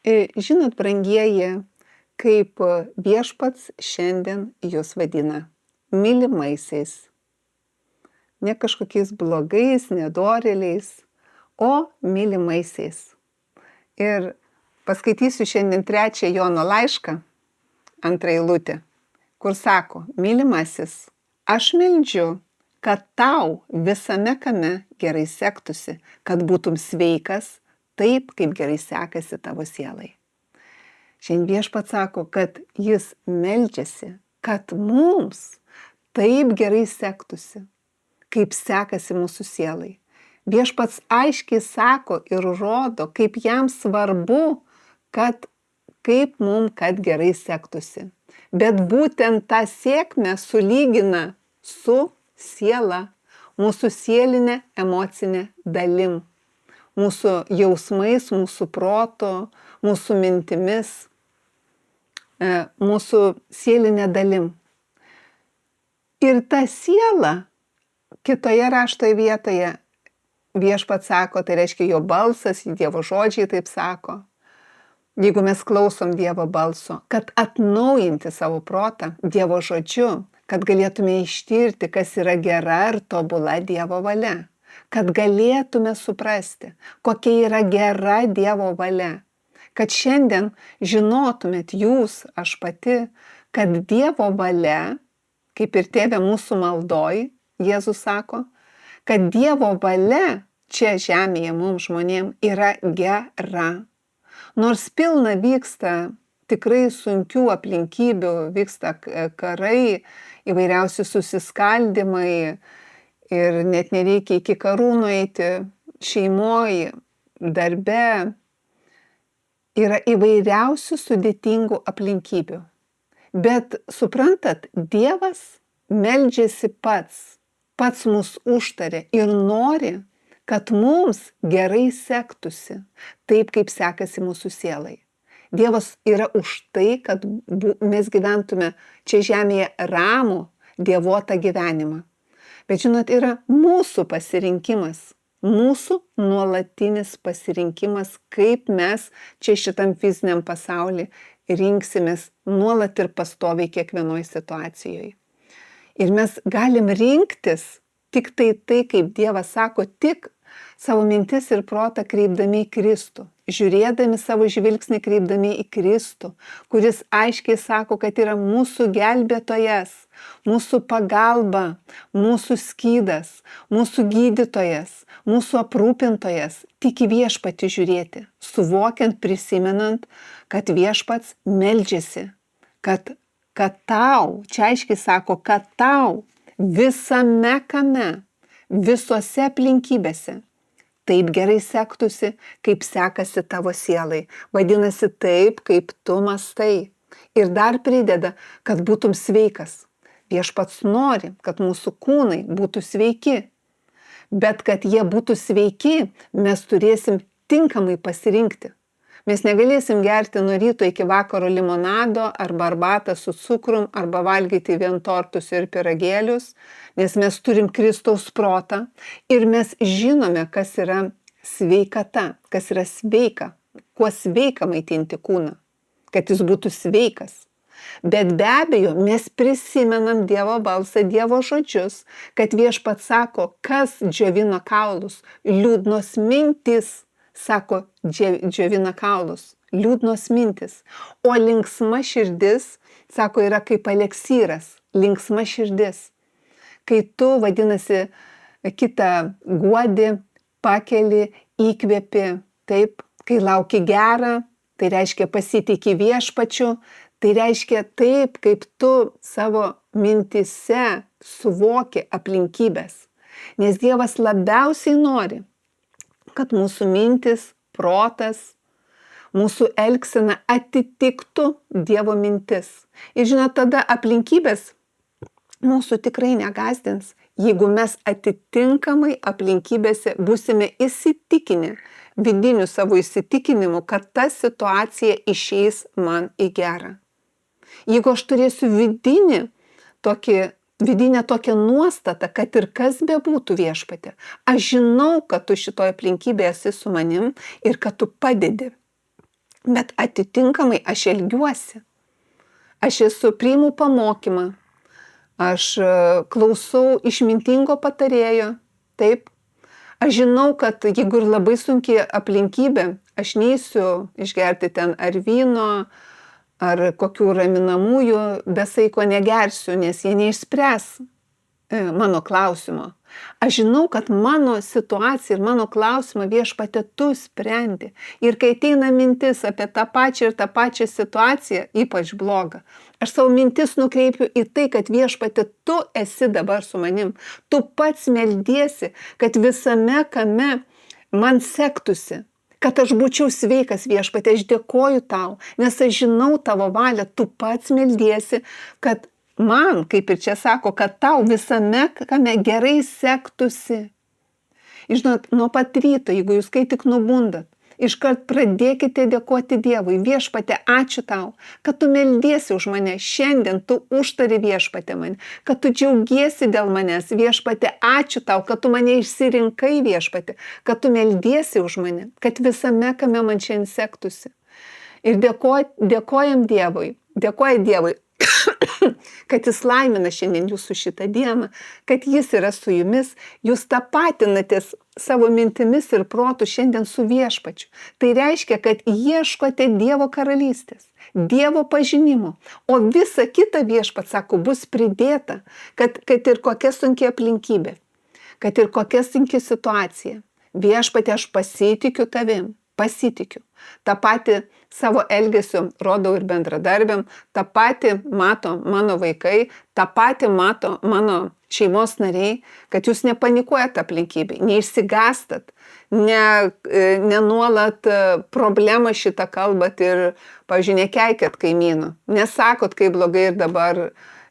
Žinot, brangieji, kaip viešpats šiandien jūs vadina mylimaisiais. Ne kažkokiais blogais, nedorėliais, o mylimaisiais. Ir paskaitysiu šiandien 3 Jono laišką, 2 eilutė, kur sako: mylimasis, aš meldžiu, kad tau visame kame gerai sektųsi, kad būtum sveikas, taip kaip gerai sekasi tavo sielai. Šiandien viešpats sako, kad jis meldžiasi, kad mums taip gerai sektųsi, kaip sekasi mūsų sielai. Viešpats aiškiai sako ir rodo, kaip jam svarbu, kad gerai sektųsi. Bet būtent tą sėkmę sulygina su siela, mūsų sielinė emocinė dalim, mūsų jausmais, mūsų proto, mūsų mintimis, mūsų sielinė dalim. Ir ta siela kitoje raštoje vietoje viešpats sako, tai reiškia jo balsas, Dievo žodžiai taip sako, jeigu mes klausom Dievo balso, kad atnaujinti savo protą Dievo žodžiu, kad galėtume ištirti, kas yra gera ir tobula Dievo valia, kad galėtume suprasti, kokia yra gera Dievo valia, kad šiandien žinotumėt jūs, aš pati, kad Dievo valia, kaip ir Tėve mūsų maldoj, Jėzus sako, kad Dievo valia čia žemėje mums žmonėm yra gera. Nors pilna vyksta tikrai sunkių aplinkybių, vyksta karai, įvairiausi susiskaldimai ir net nereikia iki karų nueiti, šeimoje, darbe, yra įvairiausių sudėtingų aplinkybių. Bet suprantat, Dievas meldžiasi pats mus užtarė ir nori, kad mums gerai sektųsi, taip kaip sekasi mūsų sielai. Dievas yra už tai, kad mes gyventume čia žemėje ramų, dievotą gyvenimą. Bet žinot, yra mūsų pasirinkimas, mūsų nuolatinis pasirinkimas, kaip mes čia šitam fiziniam pasauly rinksimės nuolat ir pastoviai kiekvienoje situacijoje. Ir mes galim rinktis tik tai, kaip Dievas sako, tik savo mintis ir protą kreipdami į Kristų, žiūrėdami savo žvilgsnį kreipdami į Kristų, kuris aiškiai sako, kad yra mūsų gelbėtojas, mūsų pagalba, mūsų skydas, mūsų gydytojas, mūsų aprūpintojas, tik į viešpatį žiūrėti, suvokiant, prisimenant, kad viešpats meldžiasi, kad tau, čia aiškiai sako, kad tau visame kame, visose aplinkybėse taip gerai sektųsi, kaip sekasi tavo sielai. Vadinasi taip, kaip tu mąstai. Ir dar prideda, kad būtum sveikas. Viešpats nori, kad mūsų kūnai būtų sveiki. Bet kad jie būtų sveiki, mes turėsim tinkamai pasirinkti. Mes negalėsim gerti nuo ryto iki vakaro limonado arba arbatą su cukrum arba valgyti vien tortus ir pyragėlius, nes mes turim Kristaus protą ir mes žinome, kas yra sveikata, kas yra sveika, kuo sveika maitinti kūną, kad jis būtų sveikas. Bet be abejo, mes prisimenam Dievo balsą, Dievo žodžius, kad viešpats sako, kas džiovina kaulus, liūdnos mintys, sako, džiovina kaulus, liūdnos mintis. O linksma širdis, sako, yra kaip eleksyras, linksma širdis. Kai tu, vadinasi, kitą guodi, pakeli, įkvėpi, taip, kai lauki gerą, tai reiškia pasitiki viešpačiu, tai reiškia taip, kaip tu savo mintise suvoki aplinkybės. Nes Dievas labiausiai nori, kad mūsų mintis, protas, mūsų elgsena atitiktų Dievo mintis. Ir žinot, tada aplinkybės mūsų tikrai negąsdins, jeigu mes atitinkamai aplinkybėse būsime įsitikinę, vidiniu savo įsitikinimu, kad ta situacija išeis man į gerą. Jeigu aš turėsiu vidinę tokią nuostatą, kad ir kas bebūtų viešpatie, aš žinau, kad tu šitoje aplinkybėje esi su manim ir kad tu padedi. bet atitinkamai aš elgiuosi. Aš priimu pamokymą, aš klausau išmintingo patarėjo, taip. Aš žinau, kad jeigu ir labai sunki aplinkybė, aš neisiu išgerti ten ar vyno, ar kokių raminamųjų, be saiko negersiu, nes jie neišspręs mano klausimo. Aš žinau, kad mano situaciją ir mano klausimą Viešpatie tu sprendi. Ir kai ateina mintis apie tą pačią ir tą pačią situaciją, ypač blogą, aš savo mintis nukreipiu į tai, kad Viešpatie tu esi dabar su manim. Tu pats meldiesi, kad visame kame man sektųsi, kad aš būčiau sveikas, Viešpatie, aš dėkoju tau, nes aš žinau tavo valią, tu pats meldiesi, kad man, kaip ir čia sako, kad tau visame kame gerai sektųsi. Žinot, nuo pat ryto, jeigu jūs kai tik nubundat, iškart pradėkite dėkoti Dievui. Viešpatie, ačiū tau, kad tu meldiesi už mane. Šiandien tu užtari, Viešpatie, mane, kad tu džiaugiesi dėl manęs. Viešpatie, ačiū tau, kad tu mane išsirinkai, Viešpatie, kad tu meldiesi už mane, kad visame kame man šiandien sektųsi. Ir dėkojam Dievui, kad jis laimina šiandien jūsų šitą dieną, kad jis yra su jumis, jūs tapatinatės savo mintimis ir protu šiandien su Viešpačiu. Tai reiškia, kad ieškote Dievo karalystės, Dievo pažinimo, o visa kita, Viešpats sako, bus pridėta, kad ir kokia sunki aplinkybė, kad ir kokia sunki situacija. Viešpatie, aš pasitikiu tavim. Pasitikiu. Ta pati savo elgesiu rodau ir bendradarbiam, ta pati mato mano vaikai, ta pati mato mano šeimos nariai, kad jūs nepanikuojat aplinkybei, neišsigastat, nenuolat problemą šitą kalbat ir, pavyzdžiui, nekeikėt kaimynų, nesakot, kaip blogai ir dabar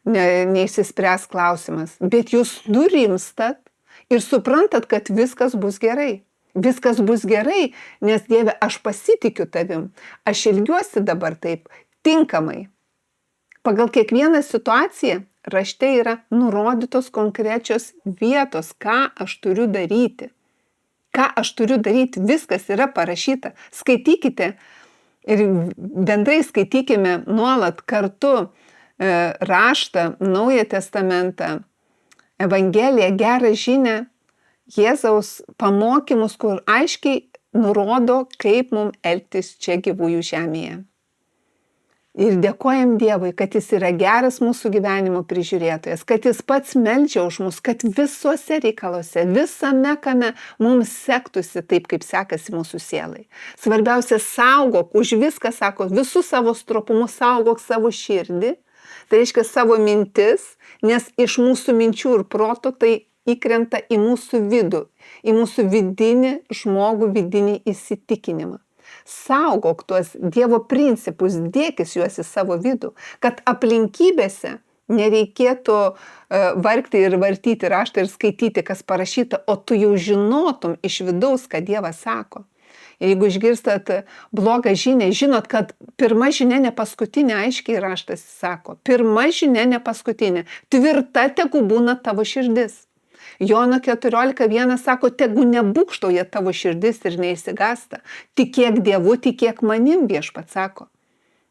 neišsispręs klausimas, bet jūs nurimstat ir suprantat, kad viskas bus gerai. Viskas bus gerai, nes Dieve, aš pasitikiu tavim. Aš elgiuosi dabar taip tinkamai. Pagal kiekvieną situaciją rašte yra nurodytos konkrečios vietos, ką aš turiu daryti. Ką aš turiu daryti, viskas yra parašyta. Skaitykite ir bendrai skaitykime nuolat kartu raštą, Naują testamentą, Evangeliją, gerą žinią, Jėzaus pamokymus, kur aiškiai nurodo, kaip mums elgtis čia gyvųjų žemėje. Ir dėkojam Dievui, kad jis yra geras mūsų gyvenimo prižiūrėtojas, kad jis pats meldžia už mus, kad visuose reikaluose, visame kame mums sektųsi taip, kaip sekasi mūsų sielai. Svarbiausia, saugok, už viską sako, visus savo stropumus saugok savo širdį, tai reiškia savo mintis, nes iš mūsų minčių ir proto tai įkrenta į mūsų vidų, į mūsų vidinį žmogų, vidinį įsitikinimą. Saugok tuos Dievo principus, dėkis juos į savo vidų, kad aplinkybėse nereikėtų vargti ir vartyti raštą ir skaityti, kas parašyta, o tu jau žinotum iš vidaus, ką Dievas sako. Jeigu išgirstat blogą žinią, žinot, kad pirma žinia ne paskutinė, aiškiai raštas sako. Pirma žinia ne paskutinė. Tvirta tegu būna tavo širdis. Jono 14:1 sako, tegu nebūkštauja tavo širdis ir neįsigasta. Tikėk Dievu, tikėk manim, Viešpats sako.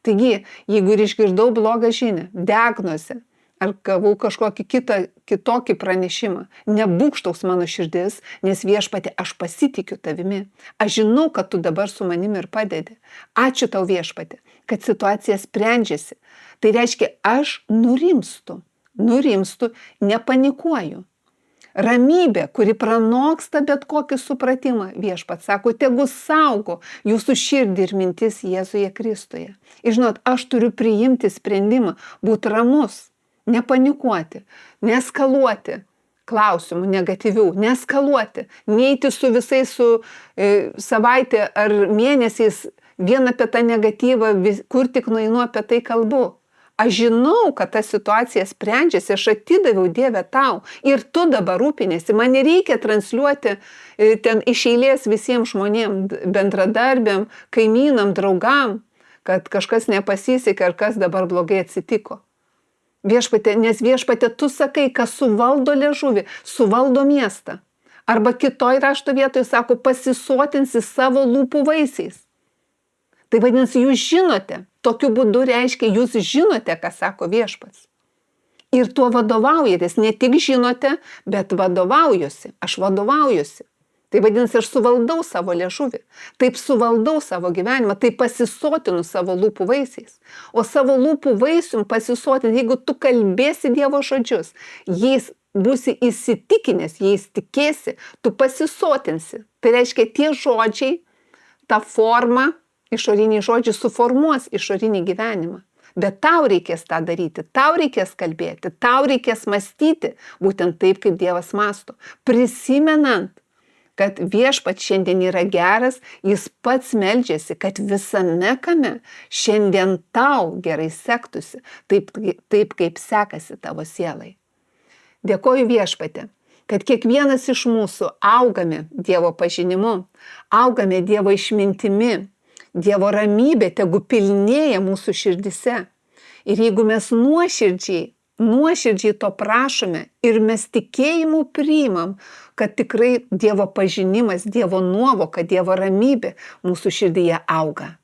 Taigi, jeigu ir išgirdau blogą žinią, diagnozę, ar gavau kažkokį kitokį pranešimą, nebūkštaus mano širdis, nes Viešpatie, aš pasitikiu tavimi. Aš žinau, kad tu dabar su manimi ir padedi. Ačiū tau, Viešpatie, kad situacija sprendžiasi. Tai reiškia, aš nurimstu, nepanikuoju. Ramybė, kuri pranoksta bet kokį supratimą, Viešpats sako, tegu saugo jūsų širdį ir mintis Jėzuje Kristuje. Ir žinot, aš turiu priimti sprendimą, būti ramus, nepanikuoti, neskaluoti klausimų negatyvių, neskaluoti, neiti su visais savaitė ar mėnesiais vien apie tą negatyvą, kur tik nueinu apie tai kalbu. Aš žinau, kad ta situacija sprendžiasi, aš atidaviau Dieve tau ir tu dabar rūpinėsi. Man nereikia transliuoti ten iš eilės visiems žmonėms, bendradarbiam, kaimynam, draugam, kad kažkas nepasisekė ar kas dabar blogai atsitiko. Viešpatie, nes Viešpatie, tu sakai, kas suvaldo liežuvį, suvaldo miestą. Arba kitoj rašto vietoje sako, pasisotinsi savo lūpų vaisiais. Tai vadinasi, jūs žinote. Tokiu būdu reiškia, jūs žinote, ką sako viešpats. Ir tuo vadovaujatės. Ne tik žinote, bet vadovaujuosi. Aš vadovaujuosi. Tai vadinasi, aš suvaldau savo liežuvį. Taip suvaldau savo gyvenimą. Taip pasisotinu savo lūpų vaisiais. O savo lūpų vaisium pasisotinu, jeigu tu kalbėsi Dievo žodžius, jais būsi įsitikinęs, jais tikėsi, tu pasisotinsi. Tai reiškia, tie žodžiai, ta forma, išoriniai žodžiai suformuos išorinį gyvenimą. Bet tau reikės tą daryti, tau reikės kalbėti, tau reikės mąstyti būtent taip, kaip Dievas mąsto. Prisimenant, kad viešpats šiandien yra geras, jis pats meldžiasi, kad visame kame šiandien tau gerai sektųsi, taip kaip sekasi tavo sielai. Dėkoju viešpate, kad kiekvienas iš mūsų augame Dievo pažinimu, augame Dievo išmintimi, Dievo ramybė tegu pilnėja mūsų širdise. Ir jeigu mes nuoširdžiai to prašome ir mes tikėjimu priimam, kad tikrai Dievo pažinimas, Dievo nuovoka, Dievo ramybė mūsų širdyje auga.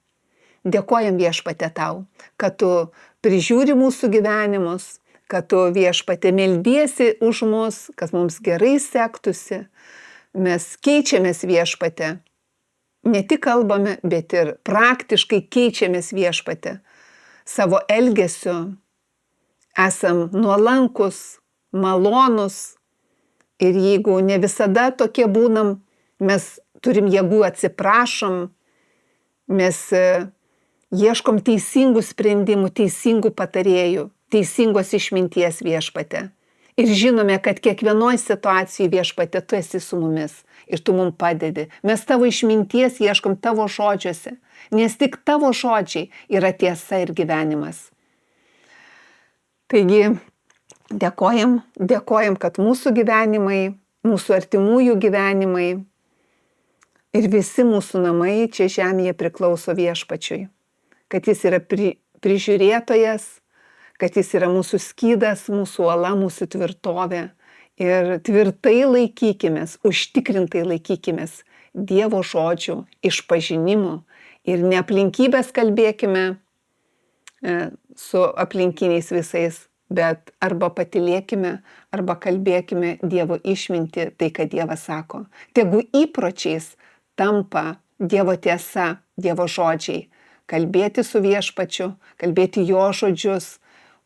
Dėkojam viešpate tau, kad tu prižiūri mūsų gyvenimus, kad tu viešpate meldiesi už mus, kad mums gerai sektųsi. Mes keičiamės viešpate. Ne tik kalbame, bet ir praktiškai keičiamės viešpate. Savo elgesiu esam nuolankus, malonus. Ir jeigu ne visada tokie būnam, mes turim jėgų, atsiprašom, mes ieškom teisingų sprendimų, teisingų patarėjų, teisingos išminties viešpate. Ir žinome, kad kiekvienoj situacijai viešpate tu esi su mumis ir tu mums padedi. Mes tavo išminties ieškom tavo žodžiuose, nes tik tavo žodžiai yra tiesa ir gyvenimas. Taigi, dėkojam, kad mūsų gyvenimai, mūsų artimųjų gyvenimai ir visi mūsų namai čia žemėje priklauso viešpačiui. Kad jis yra prižiūrėtojas, kad jis yra mūsų skydas, mūsų uola, mūsų tvirtovė. Ir tvirtai laikykimės, užtikrintai laikykimės Dievo žodžių išpažinimu. Ir ne aplinkybės kalbėkime su aplinkiniais visais, bet arba patylėkime, arba kalbėkime Dievo išmintį, tai, ką Dievas sako. Tegu įpročiais tampa Dievo tiesa, Dievo žodžiai. Kalbėti su viešpačiu, kalbėti jo žodžius,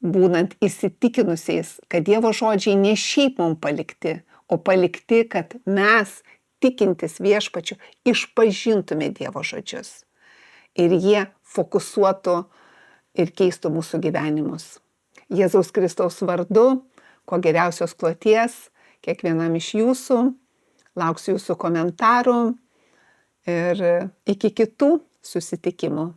būnant įsitikinusiais, kad Dievo žodžiai ne šiaip mums palikti, o palikti, kad mes, tikintis viešpačiu, išpažintume Dievo žodžius. Ir jie fokusuotų ir keistų mūsų gyvenimus. Jėzaus Kristaus vardu, kuo geriausios kloties kiekvienam iš jūsų, lauksiu jūsų komentarų ir iki kitų susitikimų.